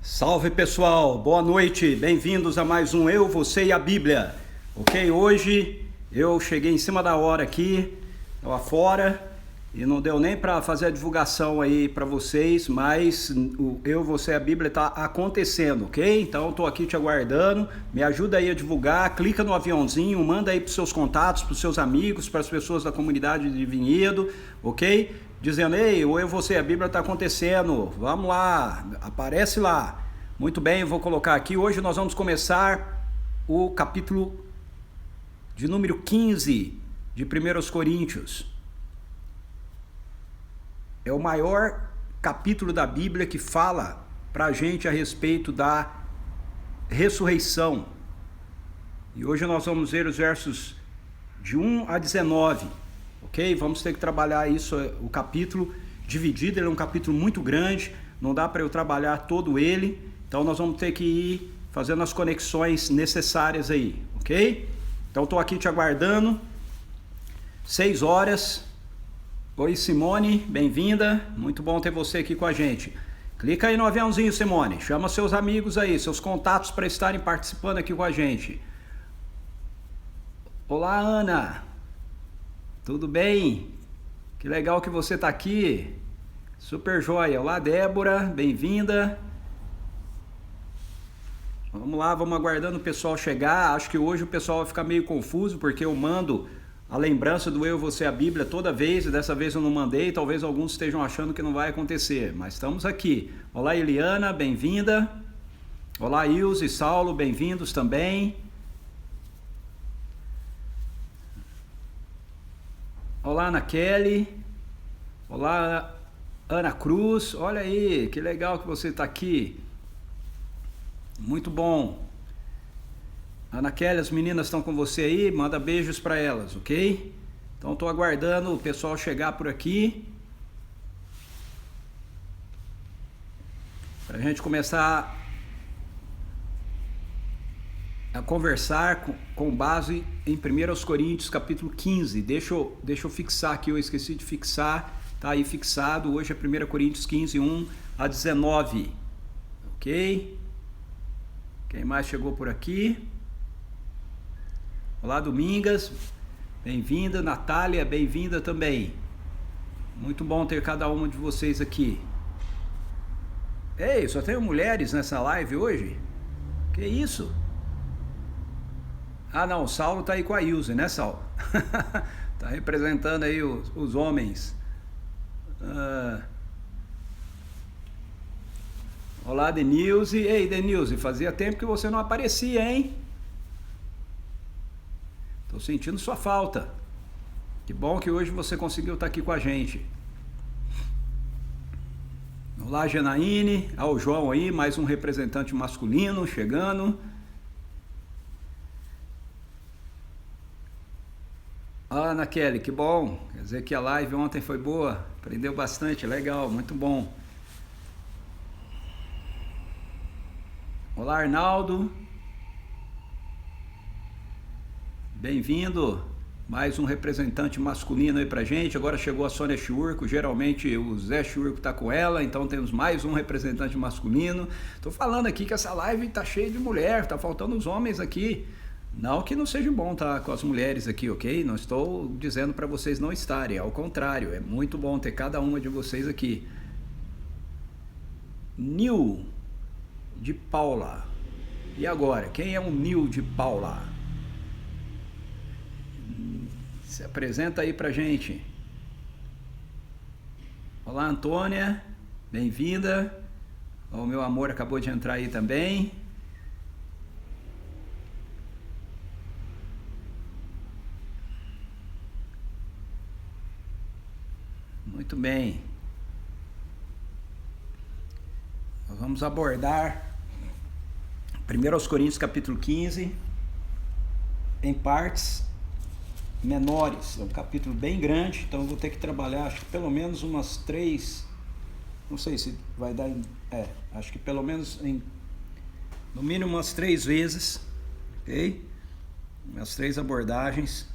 Salve pessoal, boa noite, bem-vindos a mais um Eu, Você e a Bíblia. Ok, hoje eu cheguei em cima da hora aqui, lá fora, e não deu nem para fazer a divulgação aí para vocês, mas o Eu, Você e a Bíblia está acontecendo, ok? Então estou aqui te aguardando, me ajuda aí a divulgar, clica no aviãozinho, manda aí para os seus contatos, para os seus amigos, para as pessoas da comunidade de Vinhedo, ok? Dizendo, ei, o Eu, Você e a Bíblia está acontecendo, vamos lá, aparece lá. Muito bem, eu vou colocar aqui, hoje nós vamos começar o capítulo de número 15 de 1 Coríntios. É o maior capítulo da Bíblia que fala pra gente a respeito da ressurreição. E hoje nós vamos ver os versos de 1 a 19, ok? Vamos ter que trabalhar isso, o capítulo dividido, ele é um capítulo muito grande, não dá para eu trabalhar todo ele, então nós vamos ter que ir fazendo as conexões necessárias aí, ok? Então estou aqui te aguardando, 6 horas. Oi Simone, bem-vinda, muito bom ter você aqui com a gente. Clica aí no aviãozinho, Simone, chama seus amigos aí, seus contatos para estarem participando aqui com a gente. Olá Ana, tudo bem? Que legal que você está aqui, super joia. Olá Débora, bem-vinda. Vamos lá, vamos aguardando o pessoal chegar. Acho que hoje o pessoal vai ficar meio confuso porque eu mando a lembrança do Eu, Você, a Bíblia toda vez, e dessa vez eu não mandei, talvez alguns estejam achando que não vai acontecer, mas estamos aqui. Olá Eliana, bem-vinda. Olá Ilse e Saulo, bem-vindos também. Olá Ana Kelly. Olá Ana Cruz, olha aí, que legal que você está aqui. Muito bom. Ana Kelly, as meninas estão com você aí, manda beijos para elas, ok? Então estou aguardando o pessoal chegar por aqui para a gente começar a conversar com base em 1 Coríntios capítulo 15. Deixa eu fixar aqui, eu esqueci de fixar, tá aí fixado, hoje é 1 Coríntios 15, 1 a 19, ok? Quem mais chegou por aqui? Olá Domingas, bem-vinda. Natália, bem-vinda também. Muito bom ter cada uma de vocês aqui. Ei, só tenho mulheres nessa live hoje? Que isso? Ah não, o Saulo tá aí com a Ilse, né Saulo? Tá representando aí os homens. Olá Denilze. Ei Denilze, fazia tempo que você não aparecia, hein? Tô sentindo sua falta. Que bom que hoje você conseguiu estar aqui com a gente. Olá, Janaíne. O João aí, mais um representante masculino chegando. Ana Kelly, que bom. Quer dizer que a live ontem foi boa. Aprendeu bastante, legal, muito bom. Olá, Arnaldo. Bem-vindo, mais um representante masculino aí pra gente. Agora chegou a Sônia Churco, geralmente o Zé Churco tá com ela, então temos mais um representante masculino. Tô falando aqui que essa live tá cheia de mulher, tá faltando os homens aqui. Não que não seja bom estar com as mulheres aqui, ok? Não estou dizendo para vocês não estarem, ao contrário, é muito bom ter cada uma de vocês aqui. Nil de Paula. E agora, quem é o Nil de Paula? Se apresenta aí pra gente. Olá Antônia, bem-vinda. O meu amor acabou de entrar aí também. Muito bem. Nós vamos abordar 1 Coríntios capítulo 15 em partes menores. É um capítulo bem grande, então eu vou ter que trabalhar acho que pelo menos umas 3, não sei se vai dar acho que pelo menos no mínimo umas 3 vezes, ok? Umas 3 abordagens.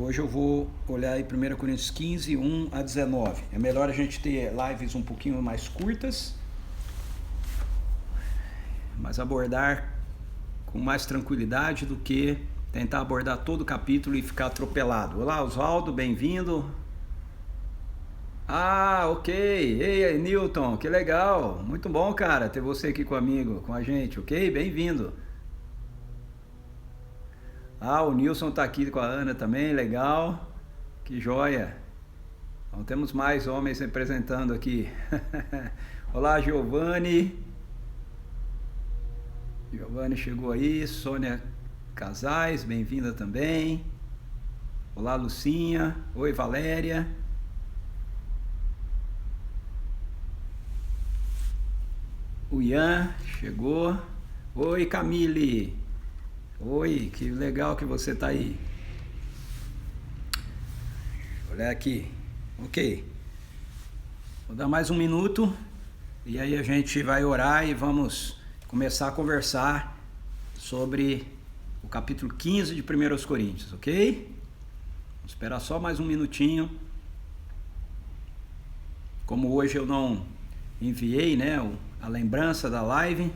Hoje eu vou olhar aí 1 Coríntios 15, 1 a 19. É melhor a gente ter lives um pouquinho mais curtas, mas abordar com mais tranquilidade do que tentar abordar todo o capítulo e ficar atropelado. Olá, Oswaldo, bem-vindo. Ah, ok. Ei, Newton, que legal. Muito bom, cara, ter você aqui comigo, com a gente, ok? Bem-vindo. Ah, o Nilson tá aqui com a Ana também, legal. Que joia. Então temos mais homens representando aqui. Olá, Giovanni. Giovanni chegou aí. Sônia Casais, bem-vinda também. Olá, Lucinha. Oi, Valéria. O Ian chegou. Oi, Camille. Oi, que legal que você tá aí. Olha aqui. Ok. Vou dar mais um minuto e aí a gente vai orar e vamos começar a conversar sobre o capítulo 15 de 1 Coríntios, ok? Vamos esperar só mais um minutinho. Como hoje eu não enviei, né, a lembrança da live,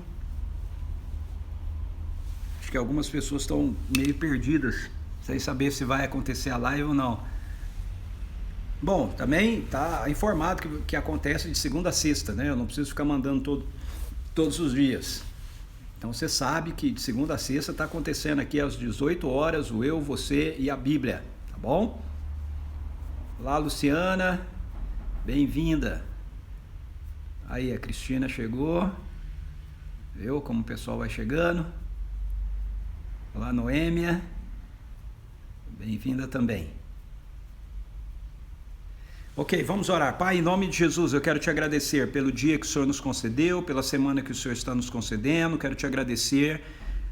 acho que algumas pessoas estão meio perdidas, sem saber se vai acontecer a live ou não. Bom, também está informado que acontece de segunda a sexta, né? Eu não preciso ficar mandando todos os dias. Então você sabe que de segunda a sexta está acontecendo aqui às 18 horas o Eu, Você e a Bíblia, tá bom? Olá, Luciana, bem-vinda. Aí a Cristina chegou, viu como o pessoal vai chegando. Olá, Noêmia, bem-vinda também. Ok, vamos orar. Pai, em nome de Jesus, eu quero te agradecer pelo dia que o Senhor nos concedeu, pela semana que o Senhor está nos concedendo. Quero te agradecer,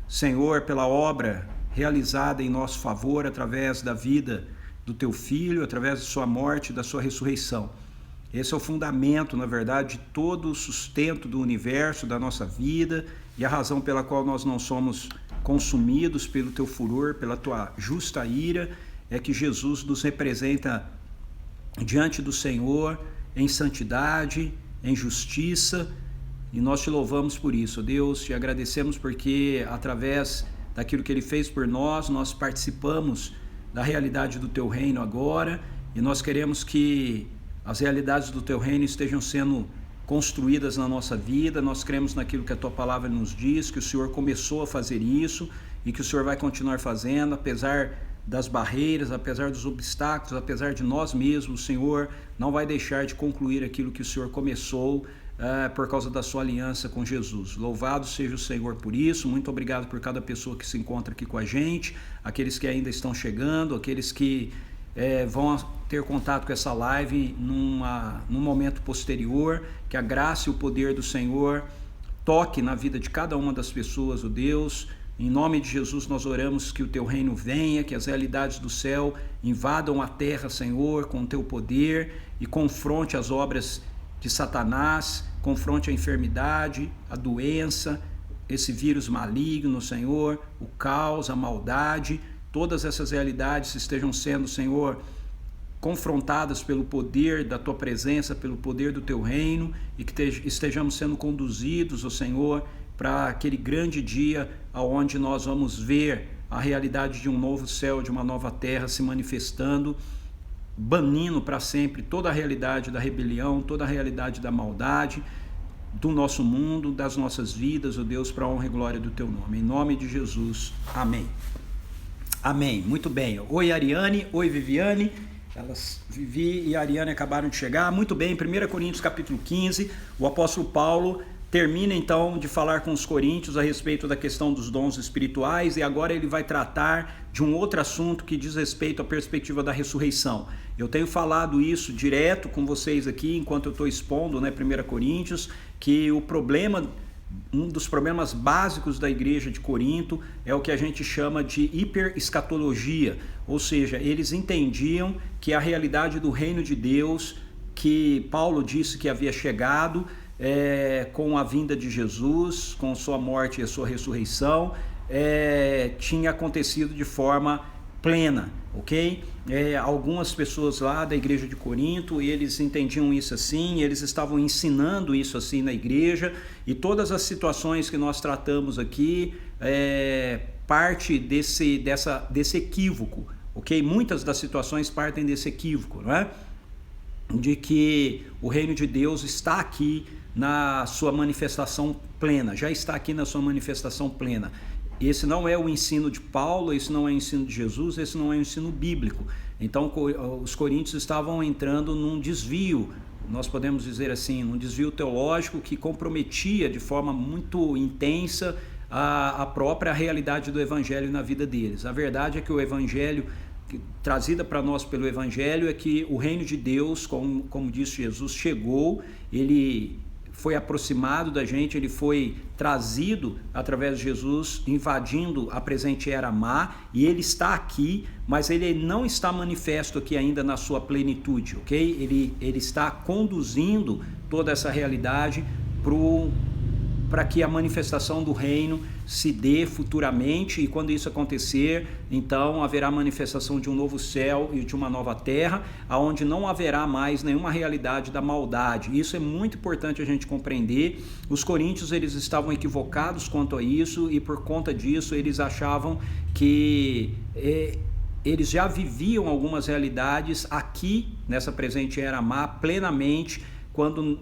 Senhor, pela obra realizada em nosso favor através da vida do teu Filho, através da sua morte e da sua ressurreição. Esse é o fundamento, na verdade, de todo o sustento do universo, da nossa vida, e a razão pela qual nós não somos consumidos pelo teu furor, pela tua justa ira, é que Jesus nos representa diante do Senhor em santidade, em justiça, e nós te louvamos por isso, Deus, te agradecemos porque através daquilo que Ele fez por nós participamos da realidade do teu reino agora, e nós queremos que as realidades do teu reino estejam sendo construídas na nossa vida. Nós cremos naquilo que a tua palavra nos diz, que o Senhor começou a fazer isso e que o Senhor vai continuar fazendo, apesar das barreiras, apesar dos obstáculos, apesar de nós mesmos. O Senhor não vai deixar de concluir aquilo que o Senhor começou por causa da sua aliança com Jesus. Louvado seja o Senhor por isso. Muito obrigado por cada pessoa que se encontra aqui com a gente, aqueles que ainda estão chegando, aqueles que vão ter contato com essa live num momento posterior. Que a graça e o poder do Senhor toque na vida de cada uma das pessoas, ó Deus. Em nome de Jesus nós oramos que o teu reino venha, que as realidades do céu invadam a terra, Senhor, com o teu poder e confronte as obras de Satanás, confronte a enfermidade, a doença, esse vírus maligno, Senhor, o caos, a maldade. Todas essas realidades estejam sendo, Senhor, confrontadas pelo poder da tua presença, pelo poder do teu reino, e que estejamos sendo conduzidos, ó Senhor, para aquele grande dia onde nós vamos ver a realidade de um novo céu, de uma nova terra se manifestando, banindo para sempre toda a realidade da rebelião, toda a realidade da maldade do nosso mundo, das nossas vidas, ó Deus, para a honra e glória do teu nome. Em nome de Jesus, amém. Amém, muito bem. Oi, Ariane, oi, Viviane. Vivi e Ariane acabaram de chegar. Muito bem, 1 Coríntios capítulo 15, o apóstolo Paulo termina então de falar com os coríntios a respeito da questão dos dons espirituais, e agora ele vai tratar de um outro assunto que diz respeito à perspectiva da ressurreição. Eu tenho falado isso direto com vocês aqui enquanto eu estou expondo, né, 1 Coríntios, que um dos problemas básicos da igreja de Corinto é o que a gente chama de hiperescatologia, ou seja, eles entendiam que a realidade do reino de Deus, que Paulo disse que havia chegado com a vinda de Jesus, com sua morte e a sua ressurreição, tinha acontecido de forma plena, ok? Algumas pessoas lá da igreja de Corinto, eles entendiam isso assim, eles estavam ensinando isso assim na igreja, e todas as situações que nós tratamos aqui parte desse equívoco, ok? Muitas das situações partem desse equívoco, não é? De que o reino de Deus está aqui na sua manifestação plena, já está aqui na sua manifestação plena. Esse não é o ensino de Paulo, esse não é o ensino de Jesus, esse não é o ensino bíblico. Então os coríntios estavam entrando num desvio, nós podemos dizer assim, num desvio teológico que comprometia de forma muito intensa a própria realidade do evangelho na vida deles. A verdade é que o evangelho trazida para nós pelo evangelho é que o reino de Deus, como disse Jesus, chegou, ele foi aproximado da gente, ele foi trazido através de Jesus, invadindo a presente era má, e ele está aqui, mas ele não está manifesto aqui ainda na sua plenitude, ok? Ele está conduzindo toda essa realidade para que a manifestação do reino se dê futuramente, e quando isso acontecer, então haverá manifestação de um novo céu e de uma nova terra, aonde não haverá mais nenhuma realidade da maldade. Isso é muito importante a gente compreender. Os coríntios, eles estavam equivocados quanto a isso, e por conta disso eles achavam que eles já viviam algumas realidades aqui, nessa presente era má, plenamente, quando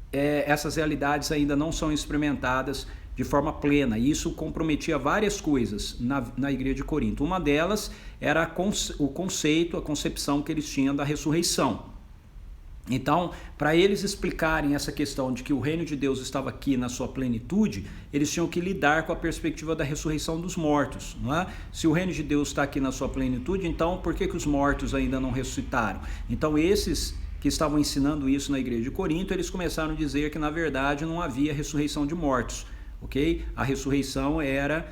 essas realidades ainda não são experimentadas de forma plena. Isso comprometia várias coisas na igreja de Corinto. Uma delas era o conceito, a concepção que eles tinham da ressurreição. Então, para eles explicarem essa questão de que o reino de Deus estava aqui na sua plenitude, eles tinham que lidar com a perspectiva da ressurreição dos mortos, não é? Se o reino de Deus está aqui na sua plenitude, então por que os mortos ainda não ressuscitaram? Então esses que estavam ensinando isso na igreja de Corinto, eles começaram a dizer que na verdade não havia ressurreição de mortos, ok? A ressurreição era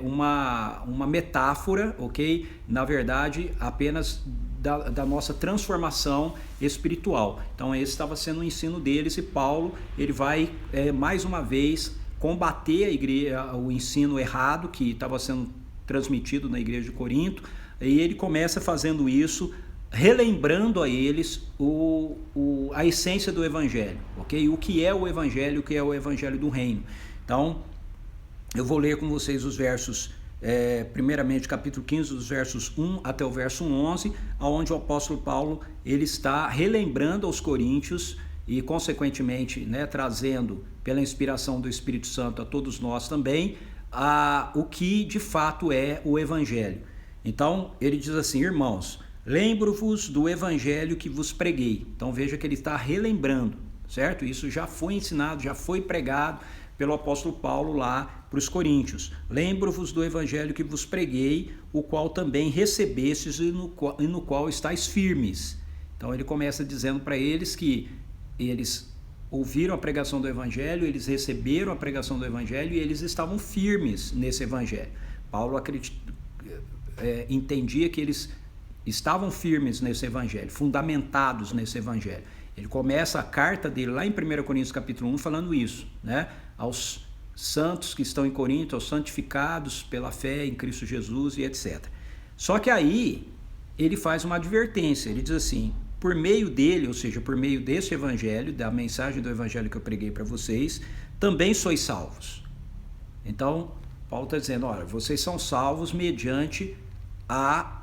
uma metáfora, ok? Na verdade, apenas da nossa transformação espiritual. Então esse estava sendo o ensino deles, e Paulo ele vai mais uma vez combater a igreja, o ensino errado que estava sendo transmitido na igreja de Corinto, e ele começa fazendo isso, relembrando a eles a essência do evangelho, ok? O que é o evangelho, o que é o evangelho do reino. Então, eu vou ler com vocês os versos, primeiramente capítulo 15, dos versos 1 até o verso 11, onde o apóstolo Paulo ele está relembrando aos coríntios e, consequentemente, trazendo pela inspiração do Espírito Santo a todos nós também, o que de fato é o evangelho. Então, ele diz assim: irmãos, lembro-vos do evangelho que vos preguei. Então veja que ele está relembrando, certo? Isso já foi ensinado, já foi pregado pelo apóstolo Paulo lá para os coríntios. Lembro-vos do evangelho que vos preguei, o qual também recebestes e no qual estáis firmes. Então ele começa dizendo para eles que eles ouviram a pregação do evangelho, eles receberam a pregação do evangelho e eles estavam firmes nesse evangelho. Paulo entendia que eles estavam firmes nesse evangelho, fundamentados nesse evangelho. Ele começa a carta dele lá em 1 Coríntios capítulo 1 falando isso, aos santos que estão em Corinto, aos santificados pela fé em Cristo Jesus e etc. Só que aí ele faz uma advertência, ele diz assim: por meio dele, ou seja, por meio desse evangelho, da mensagem do evangelho que eu preguei para vocês, também sois salvos. Então, Paulo está dizendo, olha, vocês são salvos mediante a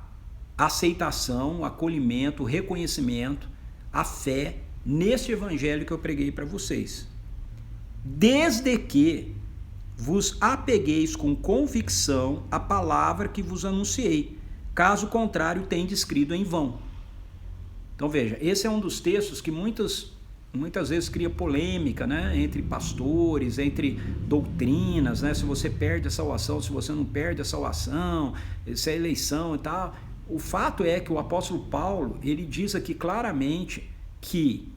aceitação, o acolhimento, o reconhecimento, a fé neste evangelho que eu preguei para vocês. Desde que vos apegueis com convicção à palavra que vos anunciei, caso contrário tendes crido em vão. Então veja, esse é um dos textos que muitas vezes cria polêmica, entre pastores, entre doutrinas, se você perde a salvação, se você não perde a salvação, se é eleição e tal. O fato é que o apóstolo Paulo, ele diz aqui claramente que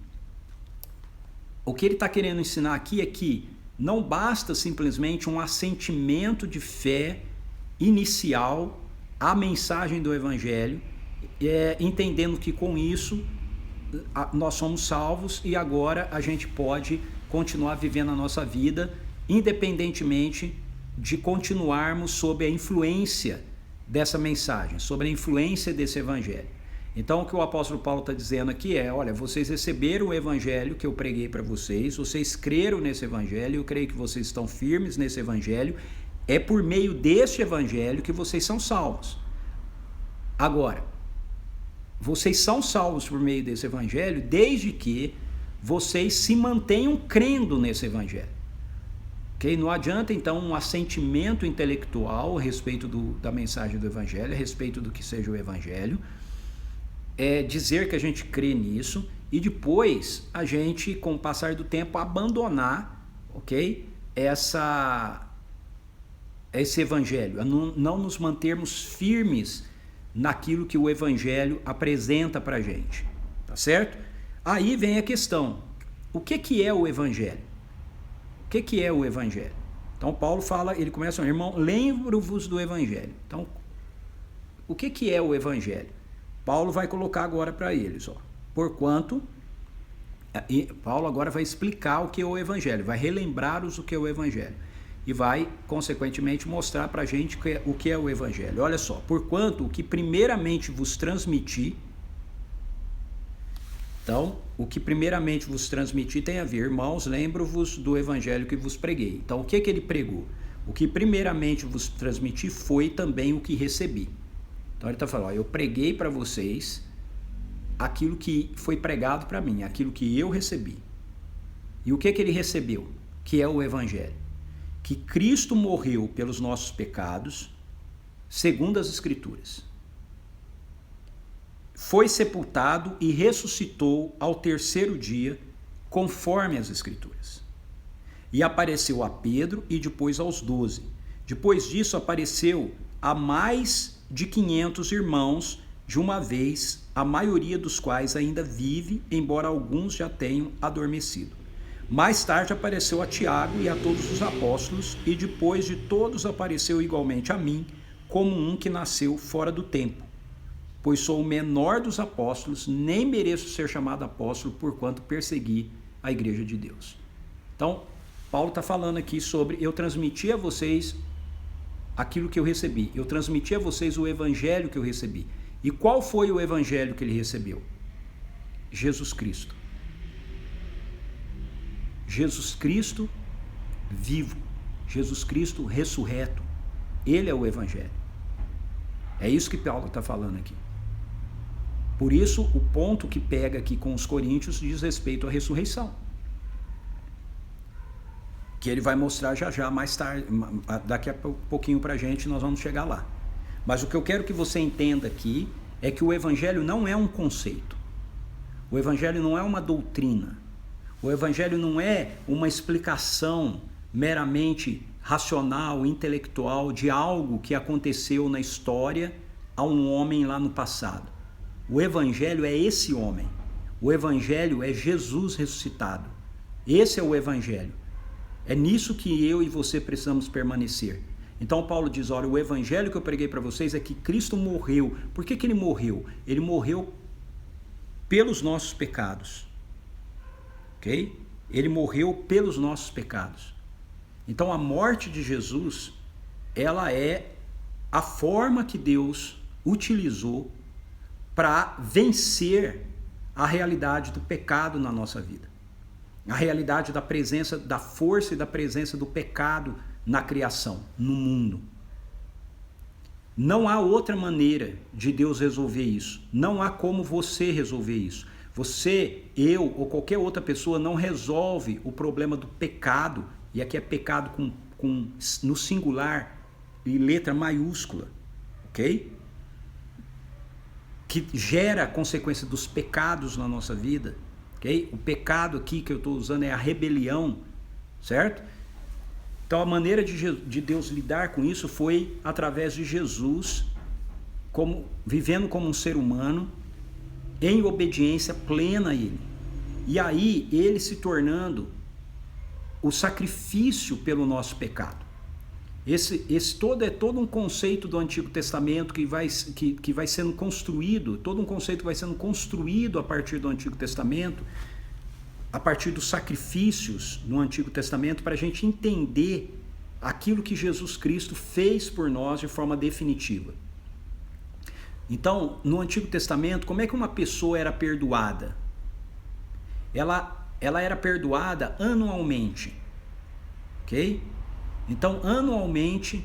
o que ele está querendo ensinar aqui é que não basta simplesmente um assentimento de fé inicial à mensagem do evangelho, entendendo que com isso nós somos salvos e agora a gente pode continuar vivendo a nossa vida, independentemente de continuarmos sob a influência dessa mensagem, sobre a influência desse evangelho. Então, o que o apóstolo Paulo está dizendo aqui é, olha, vocês receberam o evangelho que eu preguei para vocês, vocês creram nesse evangelho, eu creio que vocês estão firmes nesse evangelho, é por meio deste evangelho que vocês são salvos. Agora, vocês são salvos por meio desse evangelho desde que vocês se mantenham crendo nesse evangelho. Okay? Não adianta, então, um assentimento intelectual a respeito da mensagem do evangelho, a respeito do que seja o evangelho, dizer que a gente crê nisso e depois a gente, com o passar do tempo, abandonar, ok? Esse evangelho, não nos mantermos firmes naquilo que o evangelho apresenta para a gente, tá certo? Aí vem a questão, o que é o evangelho? O que é o evangelho? Então Paulo fala, ele começa, irmão, lembro-vos do evangelho. Então, o que é o evangelho? Paulo vai colocar agora para eles, porquanto, Paulo agora vai explicar o que é o evangelho, vai relembrar-os o que é o evangelho e vai, consequentemente, mostrar para a gente o que é o evangelho. Olha só, porquanto o que primeiramente vos transmiti, então, o que primeiramente vos transmiti tem a ver, irmãos, lembro-vos do evangelho que vos preguei. Então, o que ele pregou? O que primeiramente vos transmiti foi também o que recebi. Então ele está falando, eu preguei para vocês aquilo que foi pregado para mim, aquilo que eu recebi. E o que ele recebeu? Que é o evangelho. Que Cristo morreu pelos nossos pecados, segundo as Escrituras. Foi sepultado e ressuscitou ao terceiro dia, conforme as Escrituras. E apareceu a Pedro e depois aos 12. Depois disso apareceu a mais de 500 irmãos de uma vez, a maioria dos quais ainda vive, embora alguns já tenham adormecido. Mais tarde apareceu a Tiago e a todos os apóstolos, e depois de todos apareceu igualmente a mim, como um que nasceu fora do tempo. Pois sou o menor dos apóstolos, nem mereço ser chamado apóstolo, porquanto persegui a igreja de Deus. Então, Paulo está falando aqui sobre, eu transmiti a vocês aquilo que eu recebi. Eu transmiti a vocês o evangelho que eu recebi. E qual foi o evangelho que ele recebeu? Jesus Cristo. Jesus Cristo vivo. Jesus Cristo ressurreto. Ele é o evangelho. É isso que Paulo está falando aqui. Por isso, o ponto que pega aqui com os coríntios diz respeito à ressurreição. Que ele vai mostrar já mais tarde, daqui a pouquinho para a gente, nós vamos chegar lá. Mas o que eu quero que você entenda aqui é que o evangelho não é um conceito. O evangelho não é uma doutrina. O evangelho não é uma explicação meramente racional, intelectual de algo que aconteceu na história a um homem lá no passado. O evangelho é esse homem. O evangelho é Jesus ressuscitado. Esse é o evangelho. É nisso que eu e você precisamos permanecer. Então Paulo diz, olha, o evangelho que eu preguei para vocês é que Cristo morreu. Por que ele morreu? Ele morreu pelos nossos pecados. Ok? Ele morreu pelos nossos pecados. Então a morte de Jesus, ela é a forma que Deus utilizou para vencer a realidade do pecado na nossa vida. A realidade da presença, da força e da presença do pecado na criação, no mundo. Não há outra maneira de Deus resolver isso. Não há como você resolver isso. Você, eu ou qualquer outra pessoa não resolve o problema do pecado, e aqui é pecado no singular e letra maiúscula, ok? Que gera a consequência dos pecados na nossa vida. Okay? O pecado aqui que eu estou usando é a rebelião, certo? Então a maneira de Deus lidar com isso foi através de Jesus, vivendo como um ser humano, em obediência plena a Ele. E aí ele se tornando o sacrifício pelo nosso pecado. Esse é todo um conceito do Antigo Testamento que vai sendo construído, todo um conceito vai sendo construído a partir do Antigo Testamento, a partir dos sacrifícios no Antigo Testamento, para a gente entender aquilo que Jesus Cristo fez por nós de forma definitiva. Então, no Antigo Testamento, como é que uma pessoa era perdoada? Ela era perdoada anualmente, ok? Então, anualmente,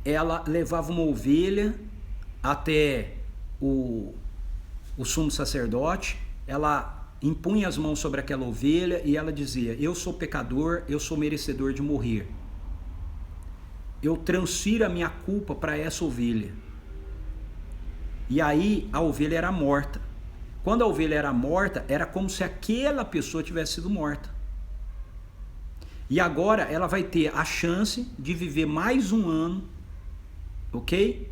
ela levava uma ovelha até o sumo sacerdote, ela impunha as mãos sobre aquela ovelha e ela dizia: eu sou pecador, eu sou merecedor de morrer. Eu transfiro a minha culpa para essa ovelha. E aí a ovelha era morta. Quando a ovelha era morta, era como se aquela pessoa tivesse sido morta. E agora ela vai ter a chance de viver mais um ano, ok?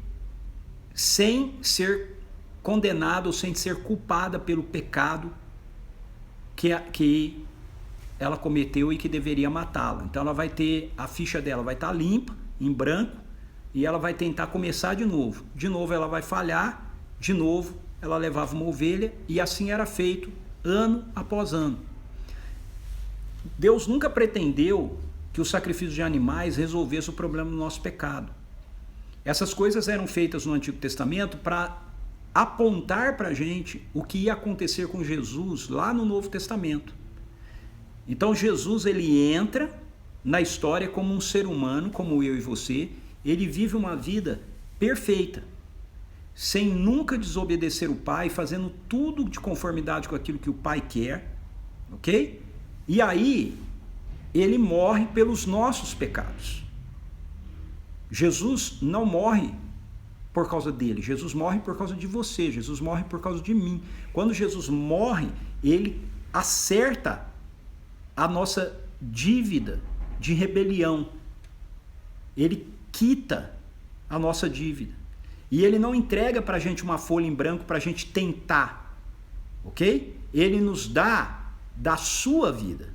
Sem ser condenada ou sem ser culpada pelo pecado que ela cometeu e que deveria matá-la. Então ela vai ter, a ficha dela vai estar limpa, em branco, e ela vai tentar começar de novo. De novo ela vai falhar, de novo ela levava uma ovelha, e assim era feito ano após ano. Deus nunca pretendeu que o sacrifício de animais resolvesse o problema do nosso pecado. Essas coisas eram feitas no Antigo Testamento para apontar para a gente o que ia acontecer com Jesus lá no Novo Testamento. Então Jesus, ele entra na história como um ser humano, como eu e você. Ele vive uma vida perfeita, sem nunca desobedecer o Pai, fazendo tudo de conformidade com aquilo que o Pai quer, ok? E aí, ele morre pelos nossos pecados. Jesus não morre por causa dele, Jesus morre por causa de você, Jesus morre por causa de mim. Quando Jesus morre, ele acerta a nossa dívida de rebelião, ele quita a nossa dívida, e ele não entrega para a gente uma folha em branco para a gente tentar, ok? Ele nos dá da sua vida,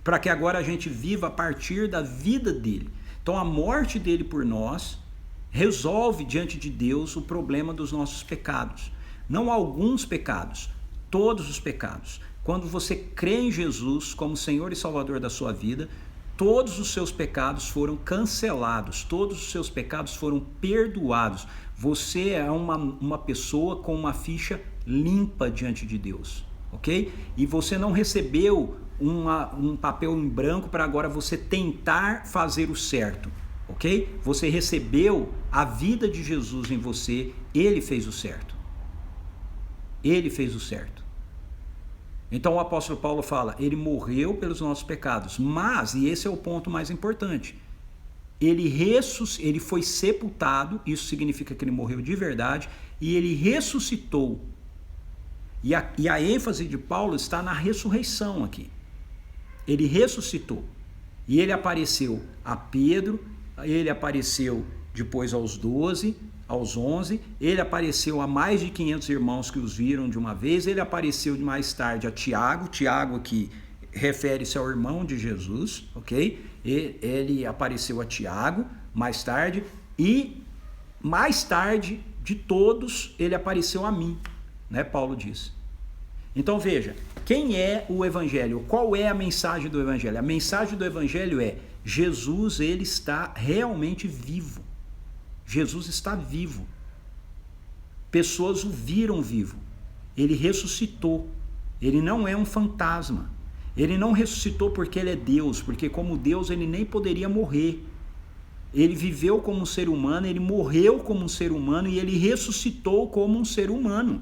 para que agora a gente viva a partir da vida dele. Então a morte dele por nós resolve diante de Deus o problema dos nossos pecados. Não alguns pecados, todos os pecados. Quando você crê em Jesus como Senhor e Salvador da sua vida, todos os seus pecados foram cancelados, todos os seus pecados foram perdoados. Você é uma pessoa com uma ficha limpa diante de Deus, ok? E você não recebeu um papel em branco para agora você tentar fazer o certo, ok? Você recebeu a vida de Jesus em você, ele fez o certo. Ele fez o certo. Então o apóstolo Paulo fala, ele morreu pelos nossos pecados, mas, e esse é o ponto mais importante, ele foi sepultado, isso significa que ele morreu de verdade, e ele ressuscitou. E a ênfase de Paulo está na ressurreição aqui. Ele ressuscitou. E ele apareceu a Pedro, ele apareceu depois aos 12, aos 11, ele apareceu a mais de 500 irmãos que os viram de uma vez, ele apareceu mais tarde a Tiago aqui refere-se ao irmão de Jesus, ok? Ele apareceu a Tiago mais tarde, e mais tarde de todos ele apareceu a mim, né? Paulo diz. Então veja, quem é o Evangelho? Qual é a mensagem do Evangelho? A mensagem do Evangelho é: Jesus, ele está realmente vivo. Jesus está vivo. Pessoas o viram vivo. Ele ressuscitou. Ele não é um fantasma. Ele não ressuscitou porque ele é Deus, porque como Deus ele nem poderia morrer. Ele viveu como um ser humano, ele morreu como um ser humano e ele ressuscitou como um ser humano.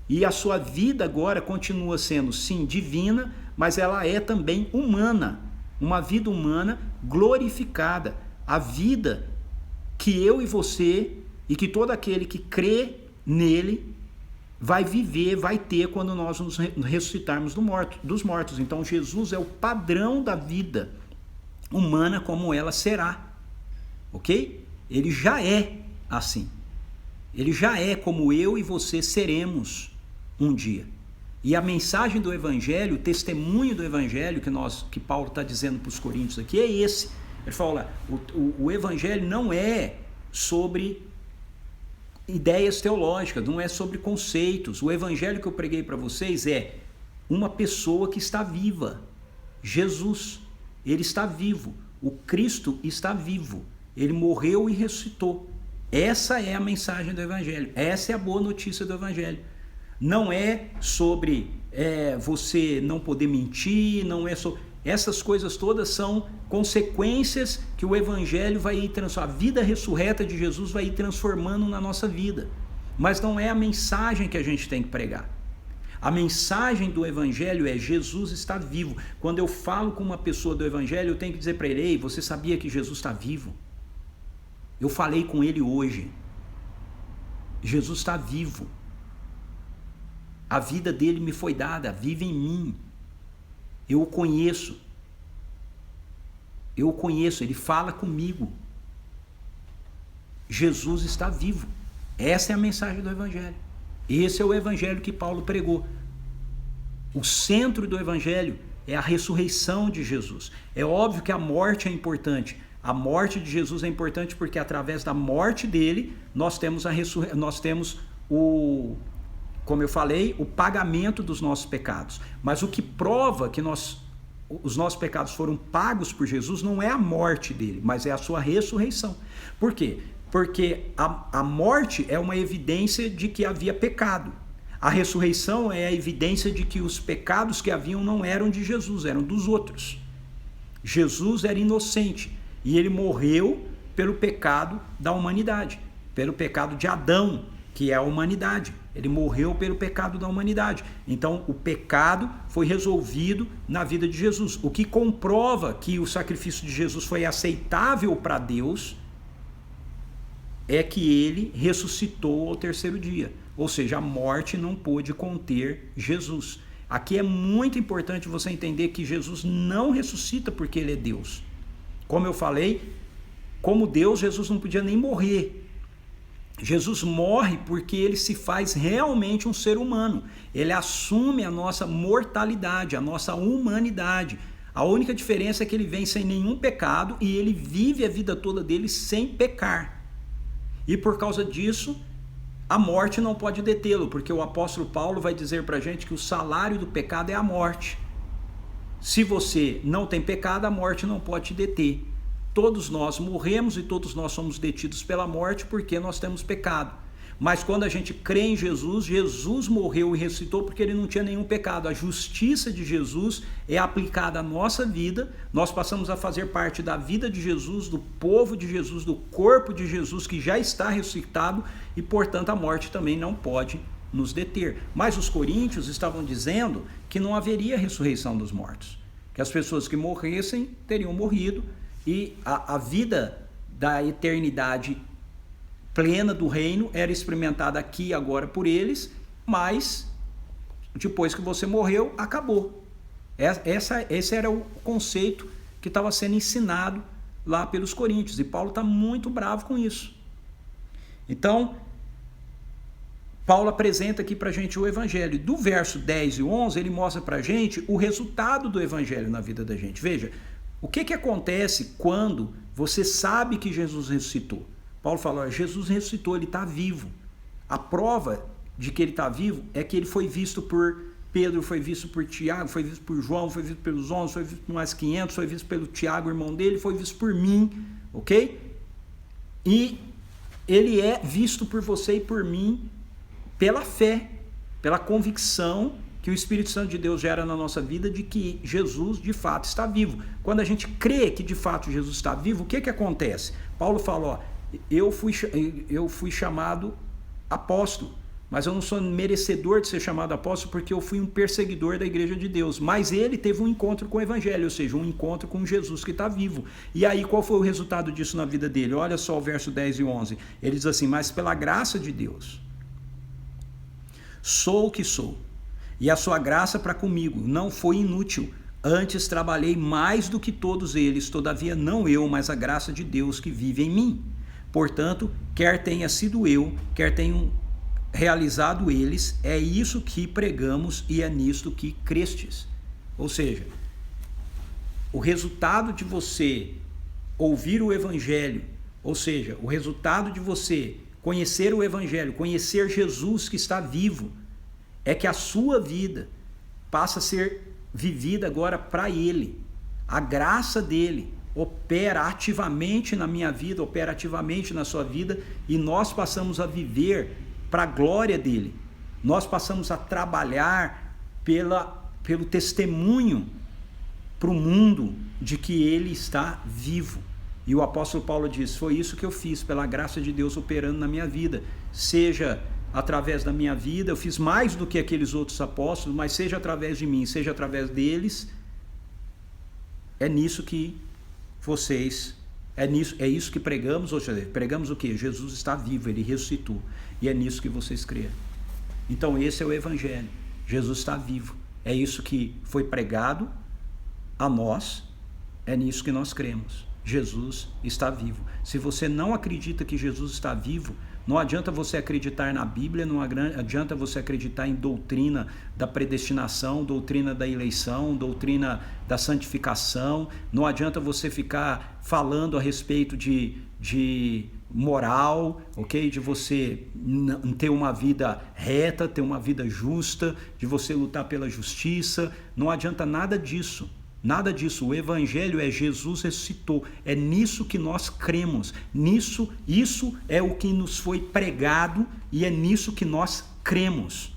E a sua vida agora continua sendo, sim, divina, mas ela é também humana. Uma vida humana glorificada. A vida que eu e você, e que todo aquele que crê nele, vai viver, vai ter quando nós nos ressuscitarmos dos mortos. Então Jesus é o padrão da vida humana como ela será, ok? Ele já é assim. Ele já é como eu e você seremos um dia. E a mensagem do Evangelho, o testemunho do Evangelho que Paulo está dizendo para os coríntios aqui é esse. Ele fala, o Evangelho não é sobre ideias teológicas, não é sobre conceitos. O Evangelho que eu preguei para vocês é uma pessoa que está viva. Jesus, ele está vivo. O Cristo está vivo. Ele morreu e ressuscitou. Essa é a mensagem do Evangelho, essa é a boa notícia do Evangelho. Não é sobre você não poder mentir, não é sobre... Essas coisas todas são consequências que o Evangelho vai ir transformando, a vida ressurreta de Jesus vai ir transformando na nossa vida. Mas não é a mensagem que a gente tem que pregar. A mensagem do Evangelho é: Jesus está vivo. Quando eu falo com uma pessoa do Evangelho, eu tenho que dizer para ele: ei, você sabia que Jesus está vivo? Eu falei com ele hoje. Jesus está vivo. A vida dele me foi dada, vive em mim. Eu o conheço. Eu o conheço, ele fala comigo. Jesus está vivo. Essa é a mensagem do Evangelho. Esse é o Evangelho que Paulo pregou. O centro do Evangelho é a ressurreição de Jesus. É óbvio que a morte é importante. A morte de Jesus é importante porque através da morte dele nós temos como eu falei, o pagamento dos nossos pecados. Mas o que prova que os nossos pecados foram pagos por Jesus não é a morte dele, mas é a sua ressurreição. Por quê? Porque a morte é uma evidência de que havia pecado. A ressurreição é a evidência de que os pecados que haviam não eram de Jesus, eram dos outros. Jesus era inocente e ele morreu pelo pecado da humanidade, pelo pecado de Adão, que é a humanidade. Ele morreu pelo pecado da humanidade. Então, o pecado foi resolvido na vida de Jesus. O que comprova que o sacrifício de Jesus foi aceitável para Deus é que ele ressuscitou ao terceiro dia. Ou seja, a morte não pôde conter Jesus. Aqui é muito importante você entender que Jesus não ressuscita porque ele é Deus. Como eu falei, como Deus, Jesus não podia nem morrer. Jesus morre porque ele se faz realmente um ser humano. Ele assume a nossa mortalidade, a nossa humanidade. A única diferença é que ele vem sem nenhum pecado e ele vive a vida toda dele sem pecar. E por causa disso, a morte não pode detê-lo, porque o apóstolo Paulo vai dizer para a gente que o salário do pecado é a morte. Se você não tem pecado, a morte não pode te deter. Todos nós morremos e todos nós somos detidos pela morte porque nós temos pecado. Mas quando a gente crê em Jesus, Jesus morreu e ressuscitou porque ele não tinha nenhum pecado. A justiça de Jesus é aplicada à nossa vida, nós passamos a fazer parte da vida de Jesus, do povo de Jesus, do corpo de Jesus que já está ressuscitado e, portanto, a morte também não pode nos deter. Mas os coríntios estavam dizendo que não haveria ressurreição dos mortos, que as pessoas que morressem teriam morrido e a vida da eternidade plena do reino era experimentada aqui agora por eles, mas depois que você morreu, acabou. Esse era o conceito que estava sendo ensinado lá pelos coríntios, e Paulo está muito bravo com isso. Então, Paulo apresenta aqui para a gente o Evangelho. Do verso 10 e 11, ele mostra para a gente o resultado do Evangelho na vida da gente. Veja, o que acontece quando você sabe que Jesus ressuscitou? Paulo fala: Jesus ressuscitou, ele está vivo. A prova de que ele está vivo é que ele foi visto por Pedro, foi visto por Tiago, foi visto por João, foi visto pelos 11, foi visto por mais 500, foi visto pelo Tiago, irmão dele, foi visto por mim, ok? E ele é visto por você e por mim pela fé, pela convicção que o Espírito Santo de Deus gera na nossa vida de que Jesus de fato está vivo. Quando a gente crê que de fato Jesus está vivo, o que acontece? Paulo fala: ó, eu fui chamado apóstolo, mas eu não sou merecedor de ser chamado apóstolo porque eu fui um perseguidor da igreja de Deus. Mas ele teve um encontro com o Evangelho, ou seja, um encontro com Jesus que está vivo. E aí qual foi o resultado disso na vida dele? Olha só o verso 10 e 11. Ele diz assim: mas pela graça de Deus, sou o que sou, e a sua graça para comigo não foi inútil. Antes trabalhei mais do que todos eles, todavia não eu, mas a graça de Deus que vive em mim. Portanto, quer tenha sido eu, quer tenham realizado eles, é isso que pregamos e é nisto que crestes. Ou seja, o resultado de você ouvir o Evangelho, ou seja, o resultado de você conhecer o Evangelho, conhecer Jesus que está vivo, é que a sua vida passa a ser vivida agora para Ele. A graça dele opera ativamente na minha vida, opera ativamente na sua vida, e nós passamos a viver para a glória dele. Nós passamos a trabalhar pelo testemunho para o mundo de que ele está vivo. E o apóstolo Paulo diz: foi isso que eu fiz, pela graça de Deus operando na minha vida. Seja através da minha vida, eu fiz mais do que aqueles outros apóstolos, mas seja através de mim, seja através deles, é nisso que vocês, é isso que pregamos, ou seja, pregamos o quê? Jesus está vivo, ele ressuscitou, e é nisso que vocês creem. Então esse é o evangelho, Jesus está vivo, é isso que foi pregado a nós, é nisso que nós cremos. Jesus está vivo. Se você não acredita que Jesus está vivo, não adianta você acreditar na Bíblia, não adianta você acreditar em doutrina da predestinação, doutrina da eleição, doutrina da santificação, não adianta você ficar falando a respeito de moral, ok? De você ter uma vida reta, ter uma vida justa, de você lutar pela justiça, não adianta nada disso. Nada disso, o evangelho é Jesus ressuscitou, é nisso que nós cremos, isso é o que nos foi pregado e é nisso que nós cremos.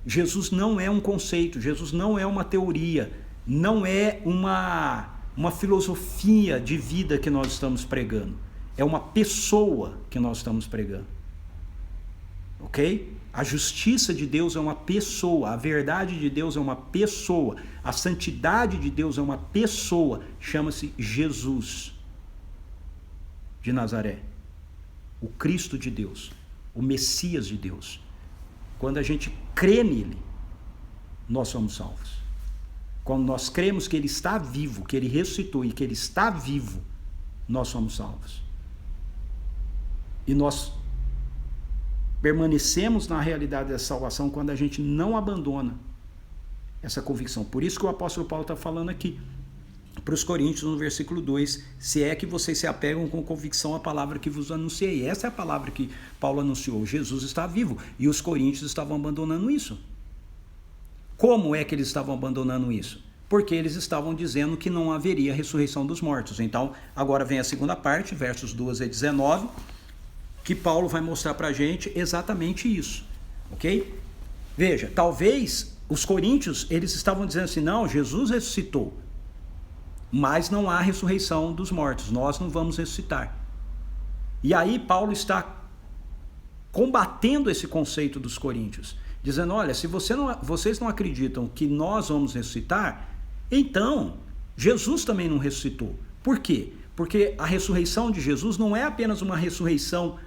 Jesus não é um conceito, Jesus não é uma teoria, não é uma filosofia de vida que nós estamos pregando, é uma pessoa que nós estamos pregando, ok? A justiça de Deus é uma pessoa, a verdade de Deus é uma pessoa, a santidade de Deus é uma pessoa, chama-se Jesus de Nazaré, o Cristo de Deus, o Messias de Deus. Quando a gente crê nele, nós somos salvos. Quando nós cremos que ele está vivo, que ele ressuscitou e que ele está vivo, nós somos salvos. E nós permanecemos na realidade da salvação quando a gente não abandona essa convicção. Por isso que o apóstolo Paulo está falando aqui para os Coríntios no versículo 2, se é que vocês se apegam com convicção à palavra que vos anunciei. Essa é a palavra que Paulo anunciou, Jesus está vivo, e os coríntios estavam abandonando isso. Como é que eles estavam abandonando isso? Porque eles estavam dizendo que não haveria ressurreição dos mortos. Então, agora vem a segunda parte, versos 12 a 19, que Paulo vai mostrar para a gente exatamente isso, ok? Veja, talvez os coríntios, eles estavam dizendo assim, não, Jesus ressuscitou, mas não há ressurreição dos mortos, nós não vamos ressuscitar. E aí Paulo está combatendo esse conceito dos coríntios, dizendo, olha, se vocês não acreditam que nós vamos ressuscitar, então Jesus também não ressuscitou. Por quê? Porque a ressurreição de Jesus não é apenas uma ressurreição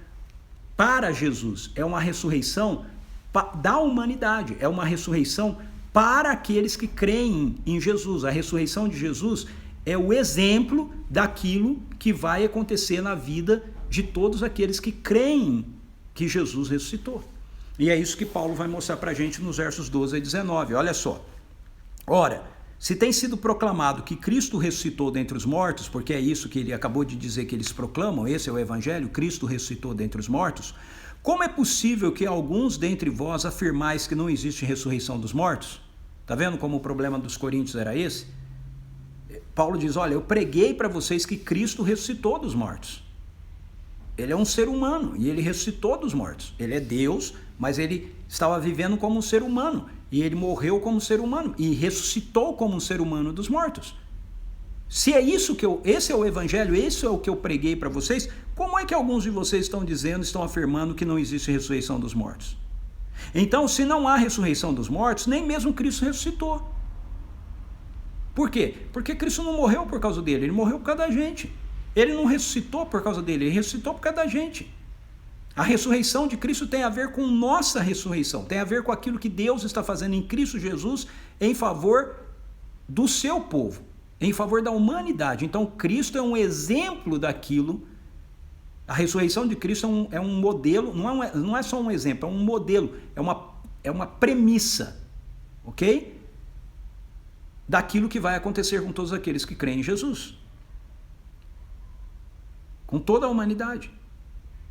para Jesus, é uma ressurreição da humanidade, é uma ressurreição para aqueles que creem em Jesus. A ressurreição de Jesus é o exemplo daquilo que vai acontecer na vida de todos aqueles que creem que Jesus ressuscitou. E é isso que Paulo vai mostrar para a gente nos versos 12 a 19, olha só. Ora, se tem sido proclamado que Cristo ressuscitou dentre os mortos, porque é isso que ele acabou de dizer que eles proclamam, esse é o evangelho, Cristo ressuscitou dentre os mortos, como é possível que alguns dentre vós afirmais que não existe ressurreição dos mortos? Está vendo como o problema dos coríntios era esse? Paulo diz, olha, eu preguei para vocês que Cristo ressuscitou dos mortos. Ele é um ser humano e ele ressuscitou dos mortos. Ele é Deus, mas ele estava vivendo como um ser humano. E ele morreu como ser humano e ressuscitou como um ser humano dos mortos. Se é isso esse é o evangelho, esse é o que eu preguei para vocês, como é que alguns de vocês estão afirmando que não existe ressurreição dos mortos? Então, se não há ressurreição dos mortos, nem mesmo Cristo ressuscitou. Por quê? Porque Cristo não morreu por causa dele, ele morreu por causa da gente. Ele não ressuscitou por causa dele, ele ressuscitou por causa da gente. A ressurreição de Cristo tem a ver com nossa ressurreição, tem a ver com aquilo que Deus está fazendo em Cristo Jesus em favor do seu povo, em favor da humanidade. Então Cristo é um exemplo daquilo, a ressurreição de Cristo é um modelo, não é só um exemplo, é um modelo, é uma premissa, ok? Daquilo que vai acontecer com todos aqueles que creem em Jesus, com toda a humanidade.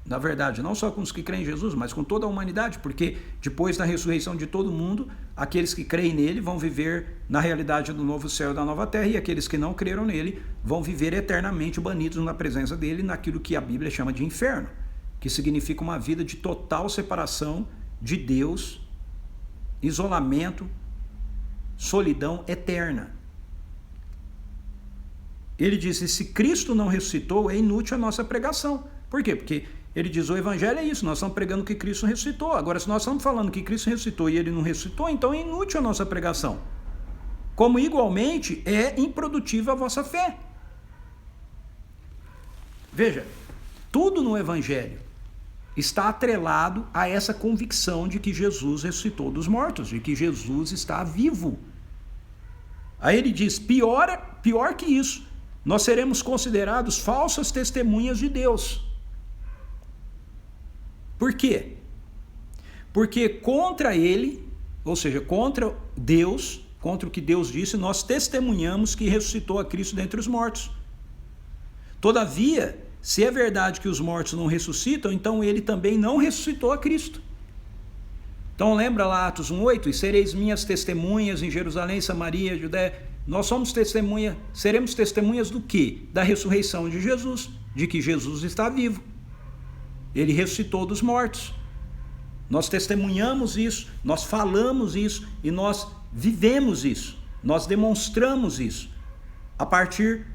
Na verdade, não só com os que creem em Jesus, mas com toda a humanidade, porque depois da ressurreição de todo mundo, aqueles que creem nele vão viver na realidade do novo céu e da nova terra, e aqueles que não creram nele vão viver eternamente banidos na presença dele, naquilo que a Bíblia chama de inferno, que significa uma vida de total separação de Deus, isolamento, solidão eterna. Ele diz: e se Cristo não ressuscitou, é inútil a nossa pregação. Por quê? Porque ele diz: o evangelho é isso, nós estamos pregando que Cristo ressuscitou. Agora, se nós estamos falando que Cristo ressuscitou e ele não ressuscitou, então é inútil a nossa pregação. Como igualmente é improdutiva a vossa fé. Veja, tudo no evangelho está atrelado a essa convicção de que Jesus ressuscitou dos mortos, de que Jesus está vivo. Aí ele diz: pior que isso, nós seremos considerados falsas testemunhas de Deus. Por quê? Porque contra ele, ou seja, contra Deus, contra o que Deus disse, nós testemunhamos que ressuscitou a Cristo dentre os mortos. Todavia, se é verdade que os mortos não ressuscitam, então ele também não ressuscitou a Cristo. Então lembra lá Atos 1:8, e sereis minhas testemunhas em Jerusalém, Samaria, Judéia. Nós seremos testemunhas do quê? Da ressurreição de Jesus, de que Jesus está vivo. Ele ressuscitou dos mortos. Nós testemunhamos isso, nós falamos isso e nós vivemos isso. Nós demonstramos isso a partir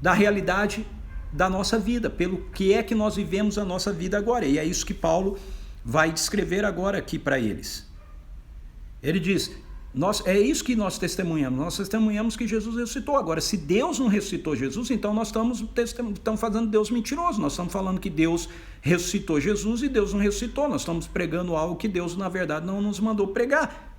da realidade da nossa vida, pelo que é que nós vivemos a nossa vida agora. E é isso que Paulo vai descrever agora aqui para eles. Ele diz: é isso que nós testemunhamos que Jesus ressuscitou. Agora, se Deus não ressuscitou Jesus, então nós estamos fazendo Deus mentiroso. Nós estamos falando que Deus ressuscitou Jesus e Deus não ressuscitou. Nós estamos pregando algo que Deus, na verdade, não nos mandou pregar.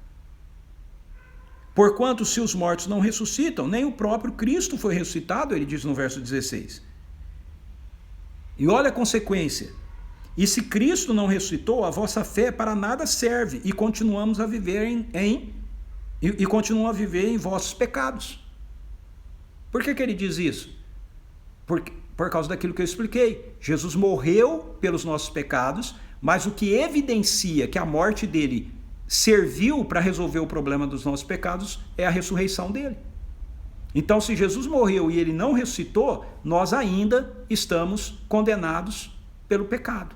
Porquanto, se os mortos não ressuscitam, nem o próprio Cristo foi ressuscitado, ele diz no verso 16. E olha a consequência: e se Cristo não ressuscitou, a vossa fé para nada serve, e continuamos a viver continuam a viver em vossos pecados. Por que ele diz isso? Por causa daquilo que eu expliquei. Jesus morreu pelos nossos pecados, mas o que evidencia que a morte dele serviu para resolver o problema dos nossos pecados é a ressurreição dele. Então, se Jesus morreu e ele não ressuscitou, nós ainda estamos condenados pelo pecado.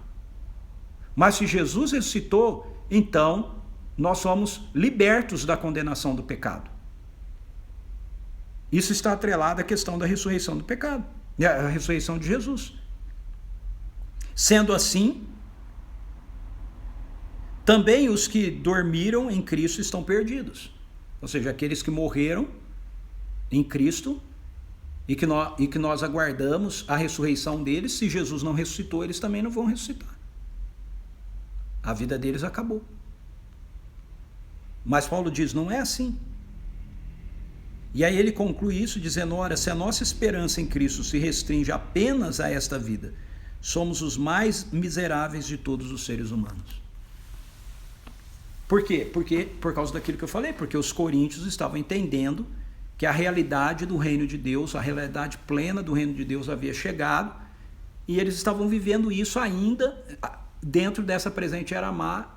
Mas se Jesus ressuscitou, então nós somos libertos da condenação do pecado. Isso está atrelado à questão da ressurreição do pecado, a ressurreição de Jesus. Sendo assim, também os que dormiram em Cristo estão perdidos. Ou seja, aqueles que morreram em Cristo e que nós aguardamos a ressurreição deles. Se Jesus não ressuscitou, eles também não vão ressuscitar. A vida deles acabou. Mas Paulo diz: não é assim. E aí ele conclui isso dizendo: ora, se a nossa esperança em Cristo se restringe apenas a esta vida, somos os mais miseráveis de todos os seres humanos. Por quê? Por causa daquilo que eu falei, porque os coríntios estavam entendendo que a realidade do reino de Deus, a realidade plena do reino de Deus havia chegado, e eles estavam vivendo isso ainda dentro dessa presente era má,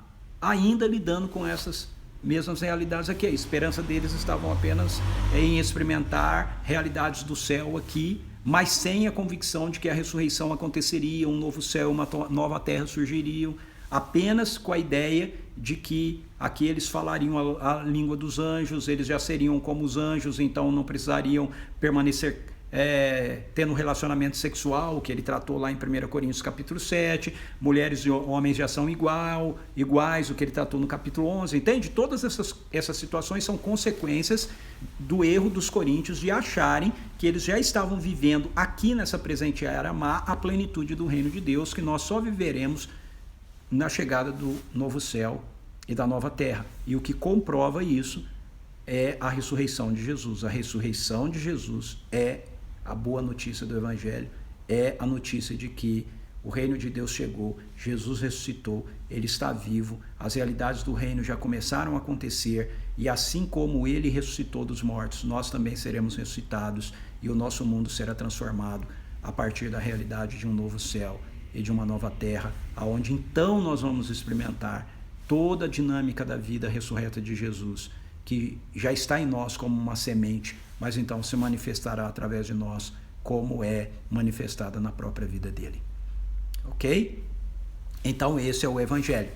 ainda lidando com essas mesmas realidades aqui. A esperança deles estavam apenas em experimentar realidades do céu aqui, mas sem a convicção de que a ressurreição aconteceria, um novo céu, uma nova terra surgiriam, apenas com a ideia de que aqui eles falariam a língua dos anjos, eles já seriam como os anjos, então não precisariam permanecer tendo um relacionamento sexual, que ele tratou lá em 1 Coríntios capítulo 7, mulheres e homens já são iguais, o que ele tratou no capítulo 11, entende? Todas essas situações são consequências do erro dos coríntios de acharem que eles já estavam vivendo aqui nessa presente era má a plenitude do reino de Deus, que nós só viveremos na chegada do novo céu e da nova terra. E o que comprova isso é a ressurreição de Jesus. A ressurreição de Jesus é a boa notícia do Evangelho, é a notícia de que o reino de Deus chegou, Jesus ressuscitou, ele está vivo, as realidades do reino já começaram a acontecer, e assim como ele ressuscitou dos mortos, nós também seremos ressuscitados, e o nosso mundo será transformado a partir da realidade de um novo céu e de uma nova terra, aonde então nós vamos experimentar toda a dinâmica da vida ressurreta de Jesus, que já está em nós como uma semente, mas então se manifestará através de nós, como é manifestada na própria vida dele. Ok? Então esse é o Evangelho.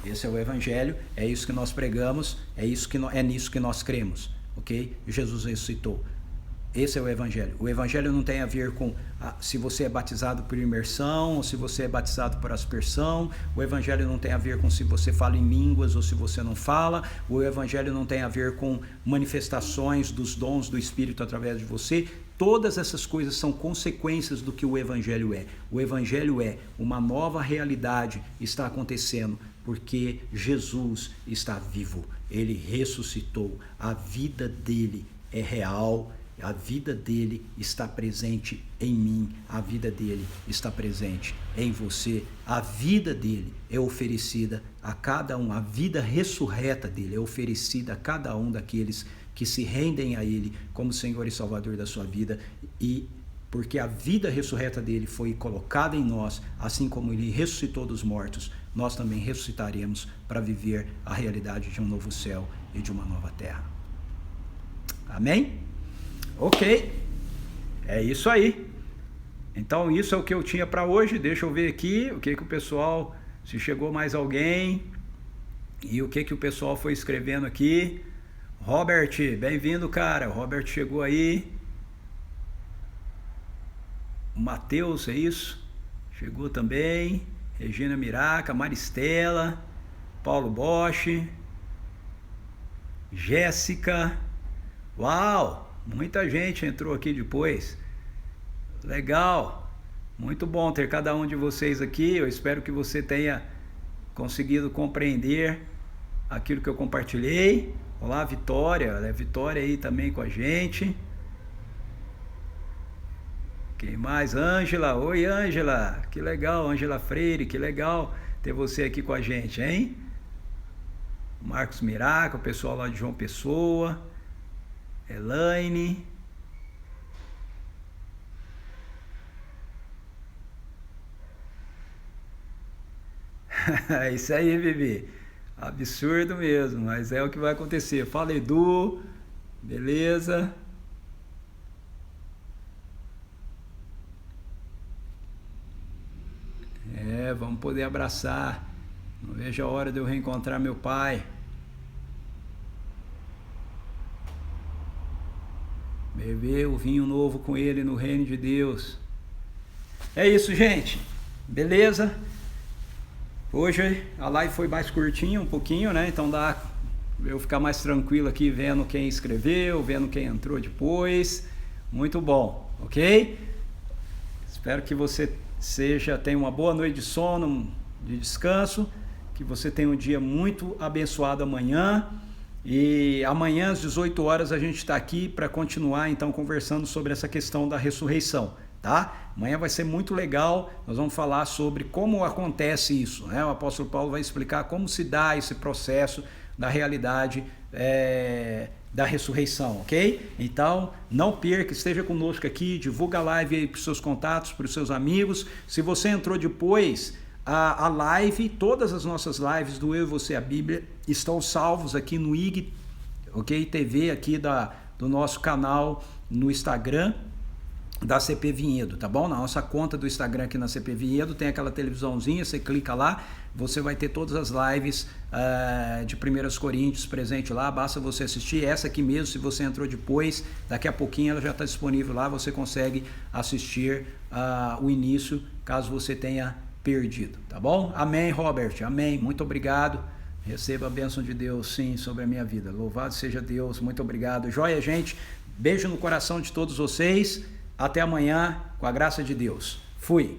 Esse é o Evangelho, é isso que nós pregamos, é nisso que nós cremos. Ok? Jesus ressuscitou. Esse é o Evangelho. O Evangelho não tem a ver com se você é batizado por imersão ou se você é batizado por aspersão. O Evangelho não tem a ver com se você fala em línguas ou se você não fala. O Evangelho não tem a ver com manifestações dos dons do Espírito através de você. Todas essas coisas são consequências do que o Evangelho é. O Evangelho é uma nova realidade está acontecendo porque Jesus está vivo. Ele ressuscitou. A vida dele é real. A vida dele está presente em mim, a vida dele está presente em você, a vida dele é oferecida a cada um, a vida ressurreta dele é oferecida a cada um daqueles que se rendem a ele como Senhor e Salvador da sua vida, e porque a vida ressurreta dele foi colocada em nós, assim como ele ressuscitou dos mortos, nós também ressuscitaremos para viver a realidade de um novo céu e de uma nova terra. Amém? Ok, é isso aí. Então isso é o que eu tinha para hoje. Deixa eu ver aqui o que o pessoal, se chegou mais alguém e o que o pessoal foi escrevendo aqui. Robert, bem-vindo, cara. O Robert chegou aí. O Matheus, é isso? Chegou também. Regina Miraca, Maristela, Paulo Bosch, Jéssica. Uau! Muita gente entrou aqui depois. Legal. Muito bom ter cada um de vocês aqui. Eu espero que você tenha conseguido compreender aquilo que eu compartilhei. Olá, Vitória. Vitória aí também com a gente. Quem mais? Ângela. Oi, Ângela. Que legal, Ângela Freire. Que legal ter você aqui com a gente, hein? Marcos Miraca, o pessoal lá de João Pessoa. Elaine. É isso aí, Vivi. Absurdo mesmo, mas é o que vai acontecer. Fala, Edu. Beleza? Vamos poder abraçar. Não vejo a hora de eu reencontrar meu pai. Beber o vinho novo com ele no reino de Deus. É isso, gente. Beleza? Hoje a live foi mais curtinha um pouquinho, né? Então dá eu ficar mais tranquilo aqui vendo quem escreveu, vendo quem entrou depois. Muito bom, ok? Espero que você tenha uma boa noite de sono, de descanso, que você tenha um dia muito abençoado amanhã. E amanhã às 18 horas a gente está aqui para continuar então conversando sobre essa questão da ressurreição, tá? Amanhã vai ser muito legal, nós vamos falar sobre como acontece isso, né? O apóstolo Paulo vai explicar como se dá esse processo da realidade da ressurreição, ok? Então, não perca, esteja conosco aqui, divulga a live aí para os seus contatos, para os seus amigos. Se você entrou depois, a live, todas as nossas lives do Eu e Você a Bíblia estão salvos aqui no IG, ok? TV aqui do nosso canal no Instagram da CP Vinhedo, tá bom? Na nossa conta do Instagram aqui na CP Vinhedo tem aquela televisãozinha, você clica lá, você vai ter todas as lives de 1 Coríntios presente lá, basta você assistir essa aqui mesmo. Se você entrou depois, daqui a pouquinho ela já está disponível lá, você consegue assistir o início, caso você tenha perdido, tá bom? Amém, Robert, amém, muito obrigado, receba a bênção de Deus, sim, sobre a minha vida, louvado seja Deus, muito obrigado, joia, gente, beijo no coração de todos vocês, até amanhã, com a graça de Deus, fui!